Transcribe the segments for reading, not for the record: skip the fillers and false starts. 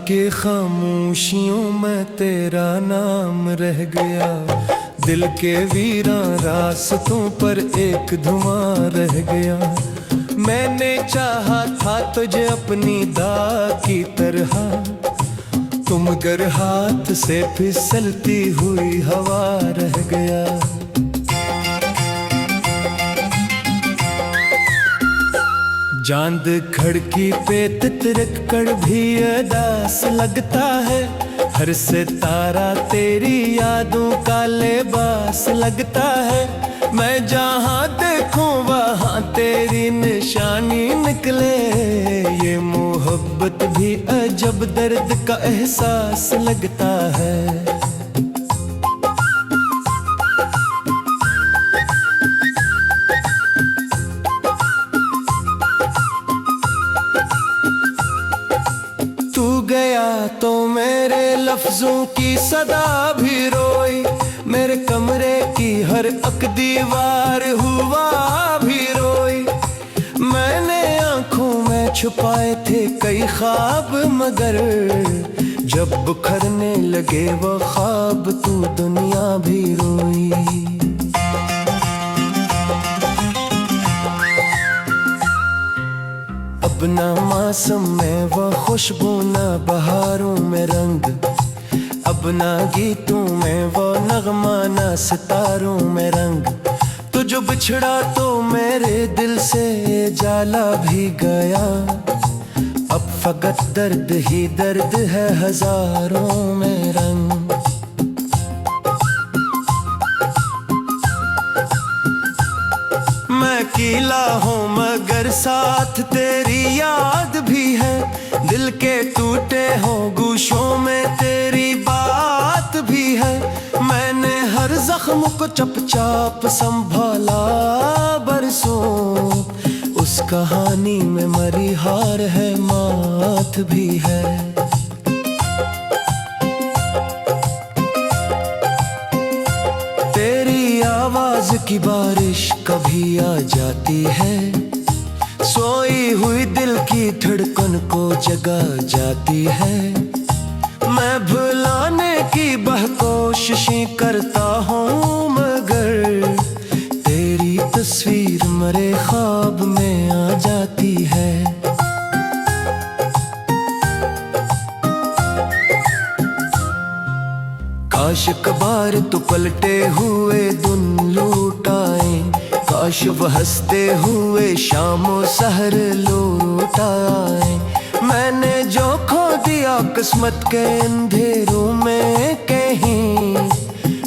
के खामोशियों में तेरा नाम रह गया। दिल के वीरां रास्तों पर एक धुआं रह गया। मैंने चाहा था तुझे अपनी दाग की तरह, तुम गर हाथ से फिसलती हुई हवा रह गया। चांद खड़की पे तितरक कर भी अदास लगता है। हर सितारा तेरी यादों का लिबास लगता है। मैं जहाँ देखूं वहाँ तेरी निशानी निकले। ये मोहब्बत भी अजब दर्द का एहसास लगता है। गया तो मेरे लफ्जों की सदा भी रोई। मेरे कमरे की हर अक दीवार हुआ भी रोई। मैंने आंखों में छुपाए थे कई ख्वाब, मगर जब बिखरने लगे वो ख्वाब तू दुनिया भी रोई। अब ना मौसम में वो खुशबू, ना बहारों में रंग। अब ना गीतों में वो नगमा, ना सितारों में रंग। तो जो बिछड़ा तो मेरे दिल से जाला भी गया। अब फकत दर्द ही दर्द है, हजारों में रंग। मैं अकेला हूँ मगर साथ तेरी याद भी है। दिल के टूटे हों गोशों में तेरी बात भी है। मैंने हर जख्म को चुपचाप संभाला बरसों। उस कहानी में मरी हार है, मात भी है। आवाज की बारिश कभी आ जाती है। सोई हुई दिल की धड़कन को जगा जाती है। मैं भुलाने की कोशिशें करता हूँ, मगर तेरी तस्वीर मरे ख्वाब में आ जाती है। काश कबार तो पलटे हुए दिन लौट आए। काश वह हंसते हुए शामों सहर लौट आए। मैंने जो खो दिया किस्मत के अंधेरों में कहीं,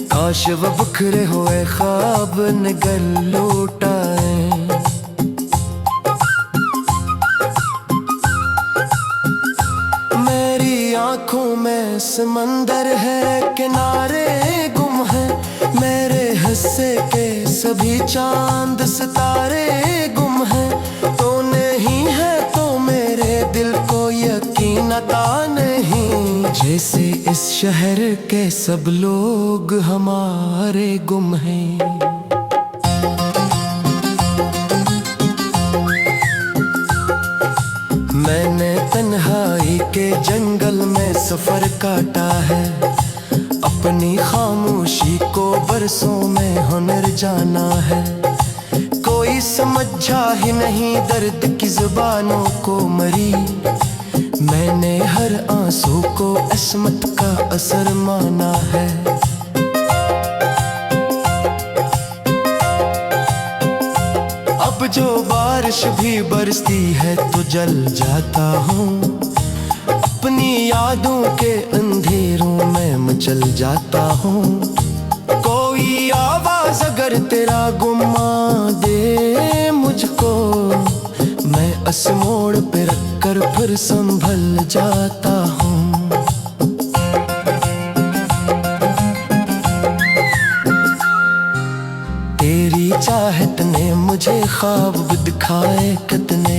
काश वह बिखरे हुए ख्वाब निगल लौट आए। आँखों में समंदर है, किनारे गुम है। मेरे हिस्से के सभी चांद सितारे गुम है। तो नहीं है तो मेरे दिल को यकीन आता नहीं। जैसे इस शहर के सब लोग हमारे गुम हैं। मैंने तन्हाई के जंगल में सफर काटा है। अपनी खामोशी को बरसों में हुनर जाना है। कोई समझा ही नहीं दर्द की जुबानों को मरी। मैंने हर आंसू को अस्मत का असर माना है। अब जो बारिश भी बरसती है तो जल जाता हूँ। अपनी यादों के अंधेरों में मचल जाता हूँ। कोई आवाज अगर तेरा गुमा दे मुझको, मैं इस मोड़ पे रखकर फिर संभल जाता हूँ। तेरी चाहत ने मुझे ख्वाब दिखाए कितने।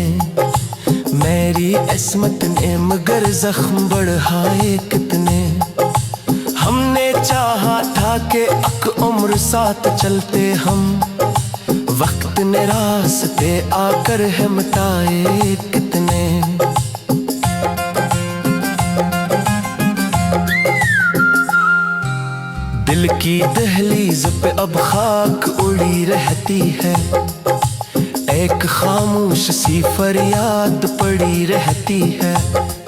मेरी किस्मत ने मगर जख्म बढ़ाए कितने। हमने चाहा था कि अक उम्र साथ चलते हम। वक्त ने रास्ते आकर है मिटाए कितने। दिल की दहलीज पे अब खाक उड़ी रहती है, एक खामोश सी फरियाद पड़ी रहती है।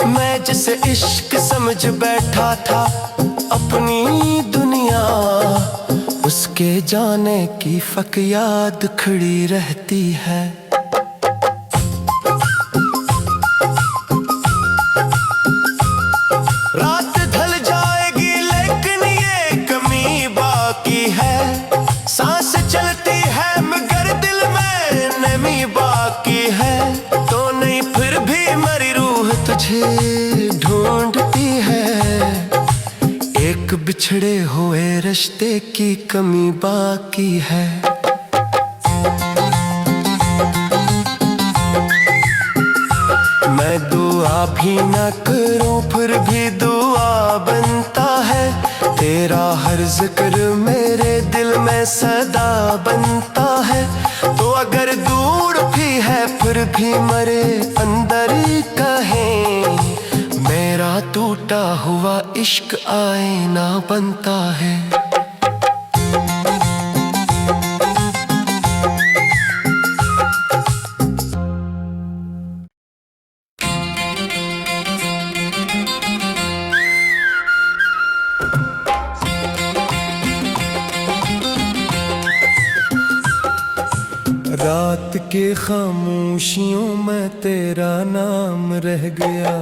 मैं जिसे इश्क समझ बैठा था अपनी दुनिया, उसके जाने की फकयाद खड़ी रहती है। रात ढल जाएगी लेकिन ये कमी बाकी है, सांस चलती है मगर दिल में नमी बाकी है। तो नहीं फिर भी मेरी रूह तुझे ढूंढती है, एक बिछड़े हुए रिश्ते की कमी बाकी है। मैं दुआ भी ना करूं फिर भी दुआ बनता है, तेरा हर जिक्र मेरे दिल में सदा बनता है। तो अगर दूर भी है फिर भी मरे अंदर कहें, मेरा टूटा हुआ इश्क आईना बनता है। रात के खामोशियों में तेरा नाम रह गया,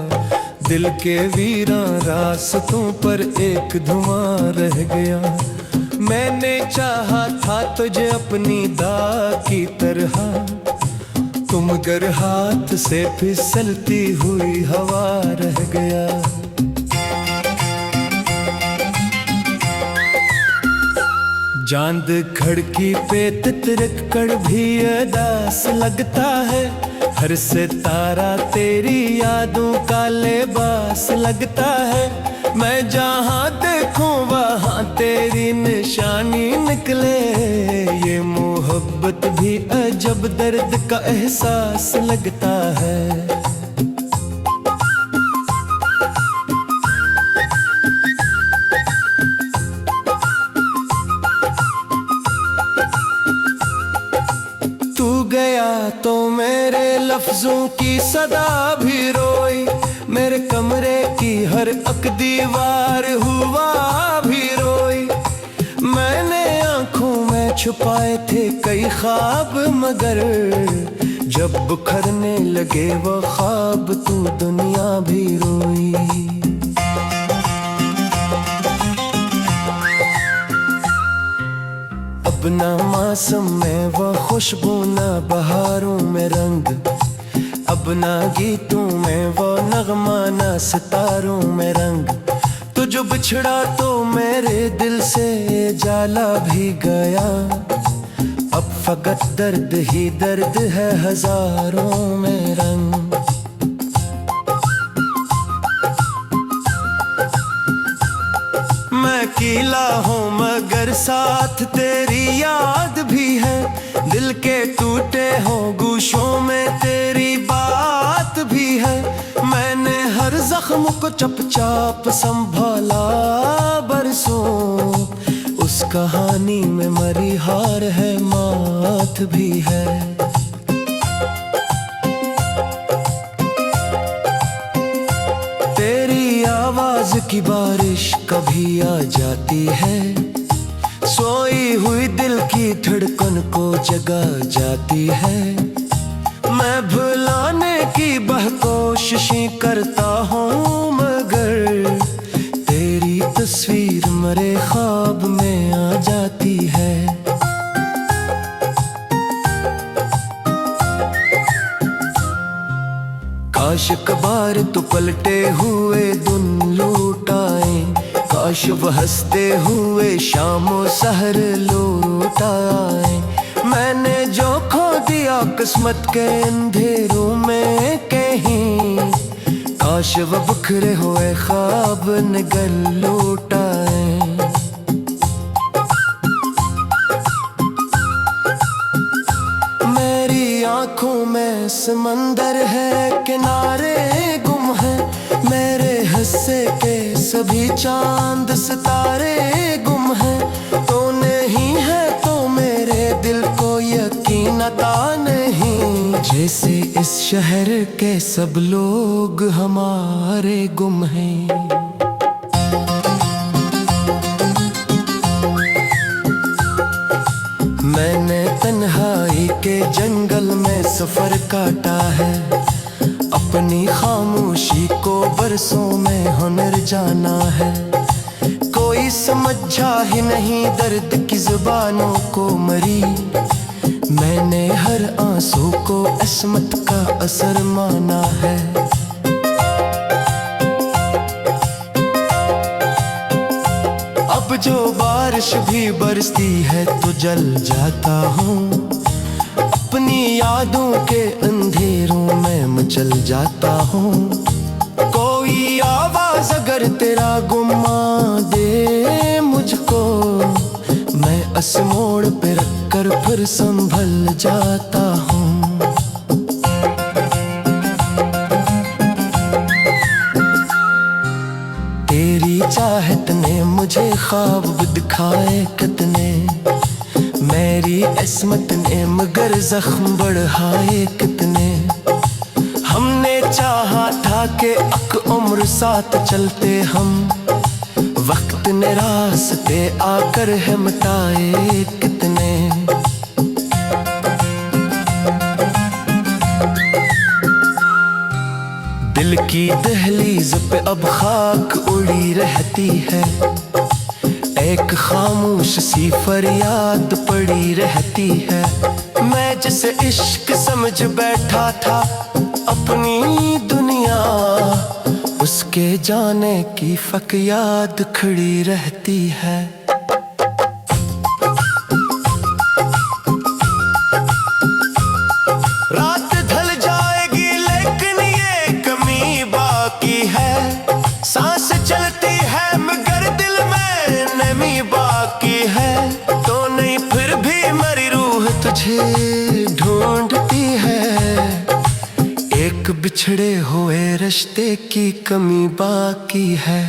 दिल के वीरां रास्तों पर एक धुआं रह गया। मैंने चाहा था तुझे अपनी दाग की तरह, तुम गर हाथ से फिसलती हुई हवा रह गया। चांद खड़की पे तितरक कर भी अदास लगता है, हर सितारा तेरी यादों का लिबास लगता है। मैं जहाँ देखूं वहाँ तेरी निशानी निकले, ये मोहब्बत भी अजब दर्द का एहसास लगता है। गया तो मेरे लफ्जों की सदा भी रोई, मेरे कमरे की हर एक दीवार हुआ भी रोई। मैंने आंखों में छुपाए थे कई ख्वाब मगर जब बिखरने लगे वो ख्वाब तू दुनिया भी रोई। अब ना मौसम में वो खुशबू ना बहारों में रंग, अब ना गीतों में वो नगमा ना सितारों में रंग। तो जो बिछड़ा तो मेरे दिल से जाला भी गया, अब फकत दर्द ही दर्द है हजारों में रंग। मैं अकेला हूँ मगर साथ तेरी याद भी है, दिल के टूटे हो गोशों में तेरी बात भी है। मैंने हर जख्म को चुपचाप संभाला बरसों, उस कहानी में मरी हार है मात भी है। आवाज की बारिश कभी आ जाती है, सोई हुई दिल की धड़कन को जगा जाती है। मैं भुलाने की कोशिशें करता हूँ मगर तेरी तस्वीर मरे ख्वाब में आ जाती है। काश कबार तो पलटे हुए दिन लौट आए, काश वह हंसते हुए शामों सहर लौट आए। मैंने जो खो दिया किस्मत के अंधेरों में कहीं, काश वह बिखरे हुए ख्वाब निगल लौट आए। आँखों में समंदर है किनारे गुम है, मेरे हिस्से के सभी चांद सितारे गुम हैं। इस शहर के सब लोग हमारे गुम हैं। मैंने तन्हाई के जंगल में सफर काटा है, अपनी खामोशी को बरसों में हुनर जाना है। कोई समझा ही नहीं दर्द की जुबानों को मरी, मैंने हर आंसू को अस्मत का असर माना है। अब जो बारिश भी बरसती है तो जल जाता हूँ, अपनी यादों के अंधेरों में मचल जाता हूँ। कोई आवाज अगर तेरा गुमा दे मुझको, मैं इस मोड़ पे रखकर फिर संभल जाता हूँ। तेरी चाहत ने मुझे ख्वाब दिखाए कितने, मेरी किस्मत ने मगर जख्म बढ़ाए कितने। हमने चाहा था कि एक उम्र साथ चलते हम, वक्त ने रास्ते आकर है मिटाए कितने। दिल की दहलीज पे अब खाक उड़ी रहती है, एक खामोश सी फरियाद पड़ी रहती है। मैं जिसे इश्क समझ बैठा था अपनी दुनिया, उसके जाने की फक याद खड़ी रहती है। रात ढल जाएगी लेकिन ये कमी बाकी है, सांस चलती है मगर दिल में नमी बाकी है। तो नहीं फिर भी मेरी रूह तुझे ढूंढती है, एक बिछड़े हुए रिश्ते की कमी बाकी है।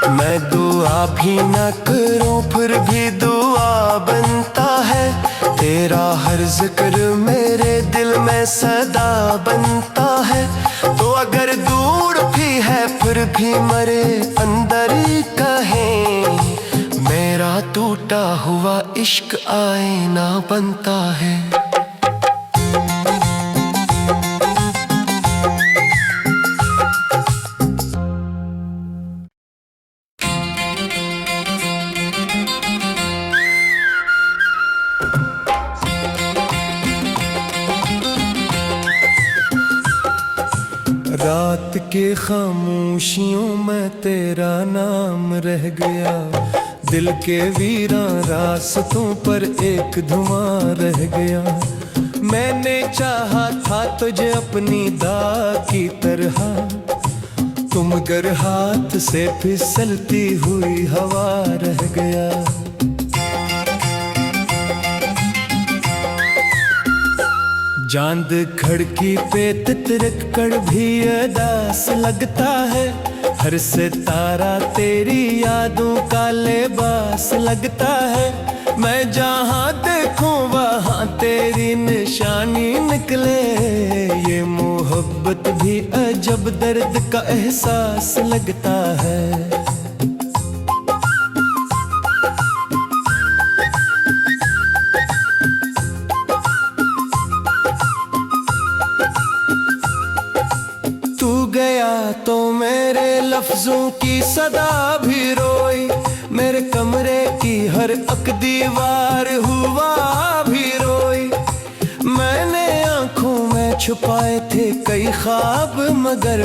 मैं दुआ भी ना करूं फिर भी दुआ बनता है, तेरा हर जिक्र मेरे दिल में सदा बनता है। तो अगर दूर भी है फिर भी मरे अंदर कहें, मेरा टूटा हुआ इश्क आईना बनता है। रात के खामोशियों में तेरा नाम रह गया, दिल के वीरान रास्तों पर एक धुआं रह गया। मैंने चाहा था तुझे अपनी दाग की तरह, तुम गर हाथ से फिसलती हुई हवा रह गया। चांद खिड़की पे तितरक कर भी अदास लगता है, हर सितारा तेरी यादों का लिबास लगता है। मैं जहाँ देखूं वहाँ तेरी निशानी निकले, ये मोहब्बत भी अजब दर्द का एहसास लगता है। तो मेरे लफ्जों की सदा भी रोई, मेरे कमरे की हर एक दीवार हुआ भी रोई। मैंने आंखों में छुपाए थे कई ख्वाब, मगर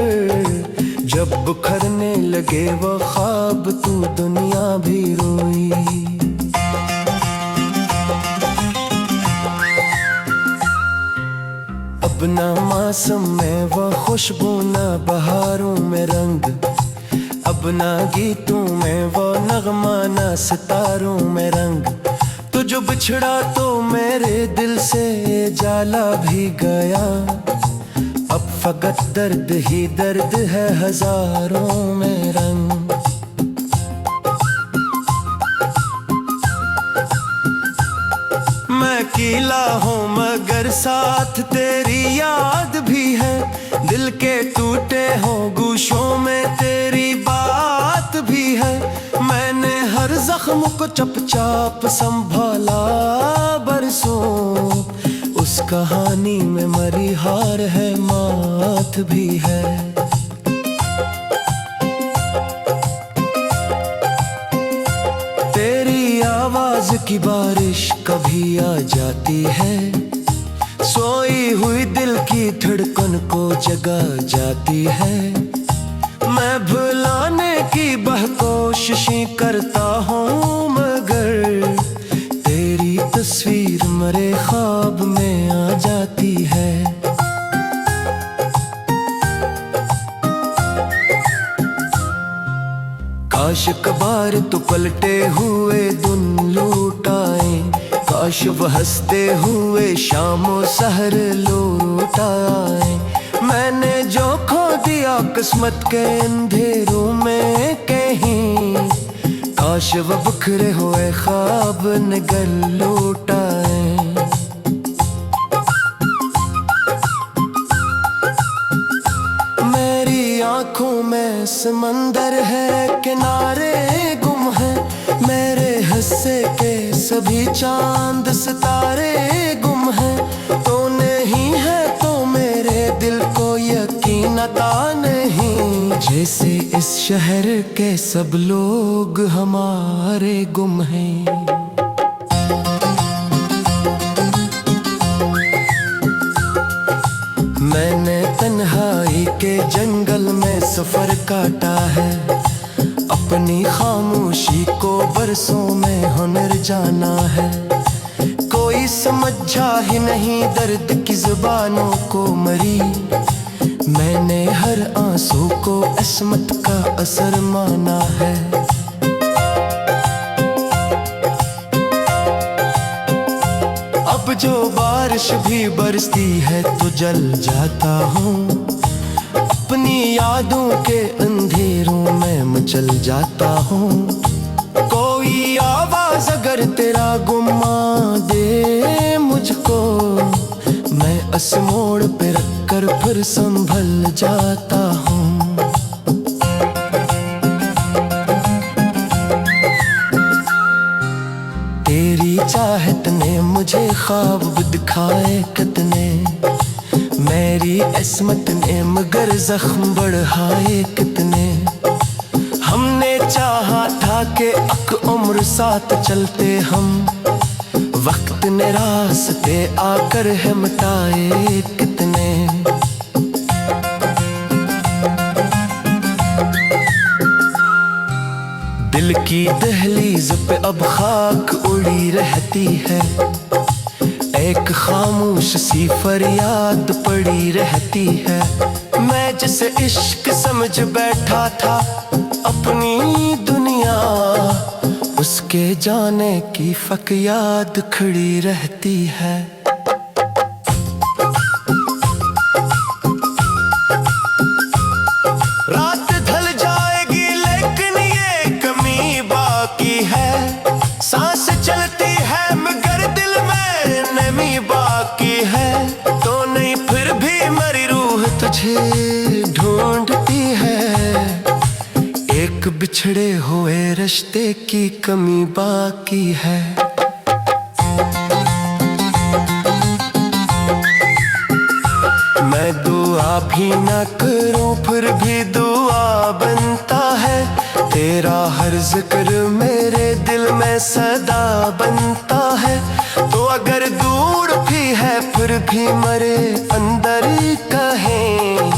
जब बिखरने लगे वो ख्वाब तू दुनिया भी रोई। अब ना मौसम में वो खुशबू, ना बहारों में रंग, अब ना गीतों में वो नगमा, ना सितारों में रंग। तो जो बिछड़ा तो मेरे दिल से जाला भी गया, अब फकत दर्द ही दर्द है हजारों में रंग। मैं कीला हूँ मगर साथ तेरी याद भी है। दिल के टूटे हो गोशों में तेरी बात भी है। मैंने हर जख्म को चुपचाप संभाला बरसों। उस कहानी में मरी हार है, मात भी है। तेरी आवाज की बारिश कभी आ जाती है, सोई हुई दिल की धड़कन को जगा जाती है। मैं भुलाने की कोशिशें करता हूँ मगर तेरी तस्वीर मरे ख्वाब में आ जाती है। काश कबार तो पलटे हुए दिन लौट आए, काश वह हंसते हुए शामों सहर लौट आए। मैंने जो खो दिया किस्मत के अंधेरों में कहीं, काश वह बिखरे हुए ख्वाब निगल लौट आए। मेरी आंखों में समंदर है, किनारे गुम है। मेरे हिस्से के सभी चांद सितारे गुम है। तो नहीं है तो मेरे दिल को यकीन आता नहीं, जैसे इस शहर के सब लोग हमारे गुम हैं। मैंने तन्हाई के जंगल में सफर काटा है, अपनी खामोशी को बरसों में हुनर जाना है। कोई समझा ही नहीं दर्द की जुबानों को मरी, मैंने हर आंसू को अस्मत का असर माना है। अब जो बारिश भी बरसती है तो जल जाता हूँ, अपनी यादों के अंधेरों में मचल जाता हूँ। कोई आवाज अगर तेरा गुमा दे मुझको, मैं इस मोड़ पे रखकर फिर संभल जाता हूँ। तेरी चाहत ने मुझे ख्वाब दिखाए कितने, मेरी किस्मत ने मगर जख्म बढ़ाए कितने। हमने चाहा था कि एक उम्र साथ चलते हम, वक्त ने रास्ते आकर है मिटाए कितने। दिल की दहलीज पे अब खाक उड़ी रहती है, एक खामोश सी फरियाद पड़ी रहती है। मैं जिसे इश्क समझ बैठा था अपनी दुनिया, उसके जाने की फक याद खड़ी रहती है। रात ढल जाएगी लेकिन ये कमी बाकी है, सांस चलती है मगर दिल में नमी बाकी है। तो नहीं फिर भी मेरी रूह तुझे ढूंढती है, एक बिछड़े हुए रिश्ते की कमी बाकी है। मैं दुआ भी ना करूं फिर भी दुआ बनता है, तेरा हर जिक्र मेरे दिल में सदा बनता है। तो अगर दूर भी है फिर भी मरे अंदर कहें,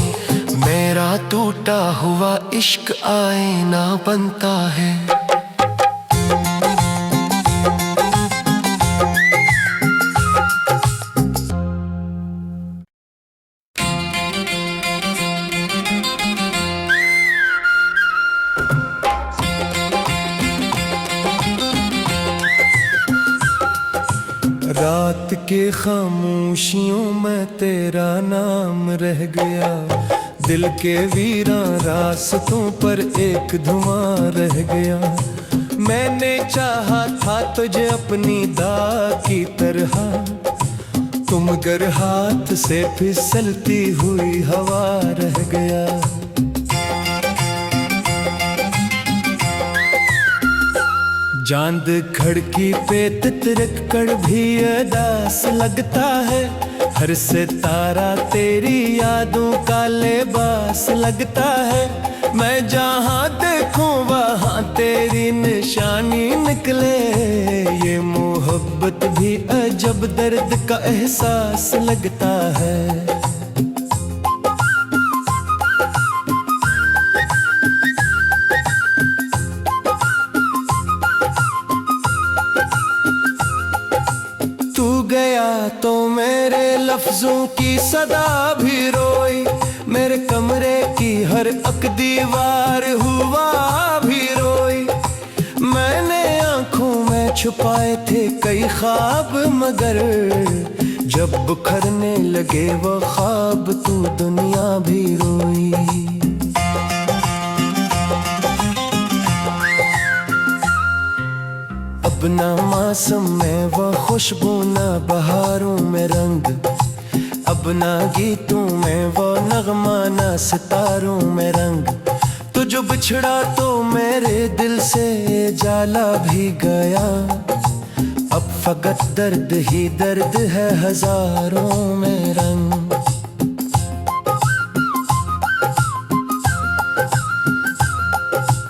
मेरा टूटा हुआ इश्क आईना बनता है। रात के खामोशियों में तेरा नाम रह गया, दिल के वीरान रास्तों पर एक धुआं रह गया। मैंने चाहा था तुझे अपनी दाग की तरह, तुम गर हाथ से फिसलती हुई हवा रह गया। चांद खिड़की पे तितरक कर भी अदास लगता है, हर सितारा तेरी यादों का लिबास लगता है। मैं जहाँ देखूं वहाँ तेरी निशानी निकले, ये मोहब्बत भी अजब दर्द का एहसास लगता है। गया तो मेरे लफ्जों की सदा भी रोई, मेरे कमरे की हर एक दीवार हुआ भी रोई। मैंने आंखों में छुपाए थे कई ख्वाब, मगर जब बिखरने लगे वो ख्वाब तू दुनिया भी रोई। अब ना मौसम में वो खुशबू, ना बहारों में रंग, अब ना गीतों में वो नगमा, ना सितारों में रंग। तो जो बिछड़ा तो मेरे दिल से जाला भी गया, अब फकत दर्द ही दर्द है हजारों में रंग।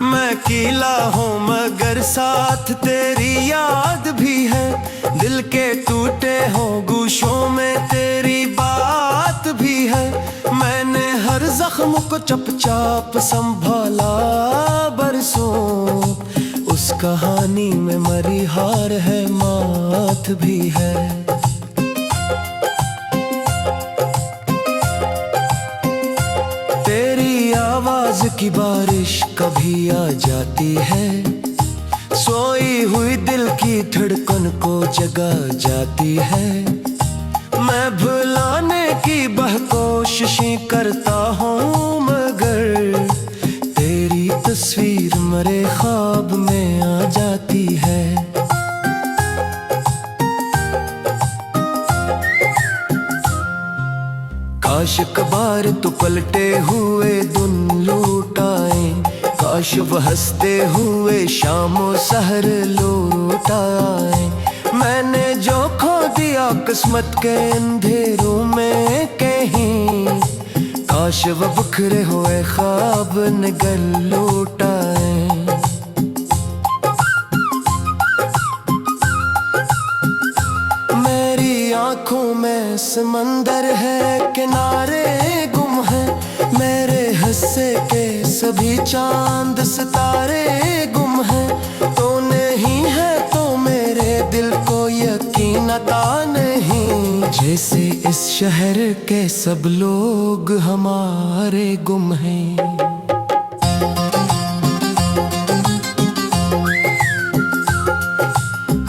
मैं अकेला हूँ मगर साथ तेरी याद भी है, दिल के टूटे हो गोशों में तेरी बात भी है। मैंने हर जख्म को चुपचाप संभाला बरसों, उस कहानी में मरी हार है मात भी है। तेरी आवाज की बारिश कभी आ जाती है, सोई हुई दिल की धड़कन को जगा जाती है। मैं भुलाने की कोशिशें करता हूँ, मगर तेरी तस्वीर मरे ख्वाब में आ जाती है। काश कबार तो पलटे हुए दिन लौट आए, काश वह हंसते हुए शामों सहर लौट आए। मैंने जो खो दिया किस्मत के अंधेरों में कहीं, काश वह बिखरे हुए ख्वाब निगल लौट आए। मेरी आंखों में समंदर है, किनारे गुम है, मेरे हिस्से के सभी चांद सितारे गुम है। तो नहीं है तो मेरे दिल को यकीन आता नहीं, जैसे इस शहर के सब लोग हमारे गुम हैं।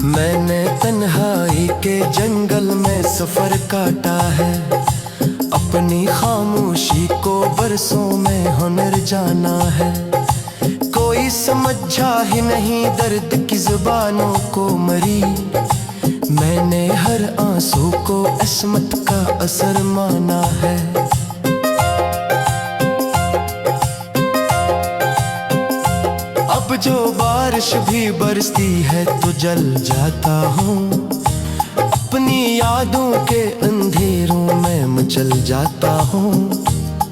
मैंने तन्हाई के जंगल में सफर काटा है, अपनी खामोशी को बरसों में हुनर जाना है। कोई समझा ही नहीं दर्द की जुबानों को मरी, मैंने हर आंसू को अस्मत का असर माना है। अब जो बारिश भी बरसती है तो जल जाता हूँ, अपनी यादों के अंधेरों में मचल जाता हूँ।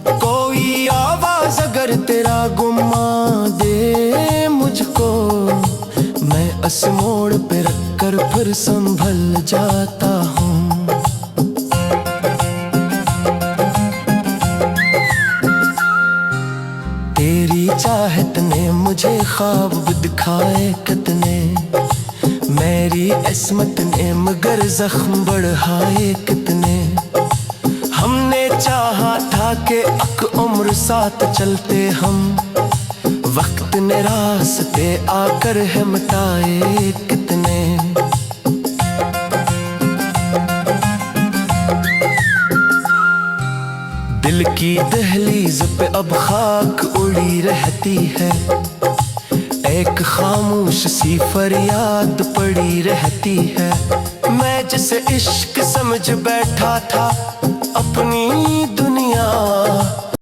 कोई आवाज अगर तेरा गुमा दे मुझको, मैं इस मोड़ पे रखकर फिर संभल जाता हूँ। तेरी चाहत ने मुझे ख्वाब दिखाए कितने, मेरी किस्मत ने मगर जख्म बढ़ाए कितने। हमने चाहा था कि एक उम्र साथ चलते हम, वक्त ने रास्ते आकर है मिटाए कितने। दिल की दहलीज पे अब खाक उड़ी रहती है, एक खामोश सी फरियाद पड़ी रहती है। मैं जिसे इश्क समझ बैठा था अपनी दुनिया,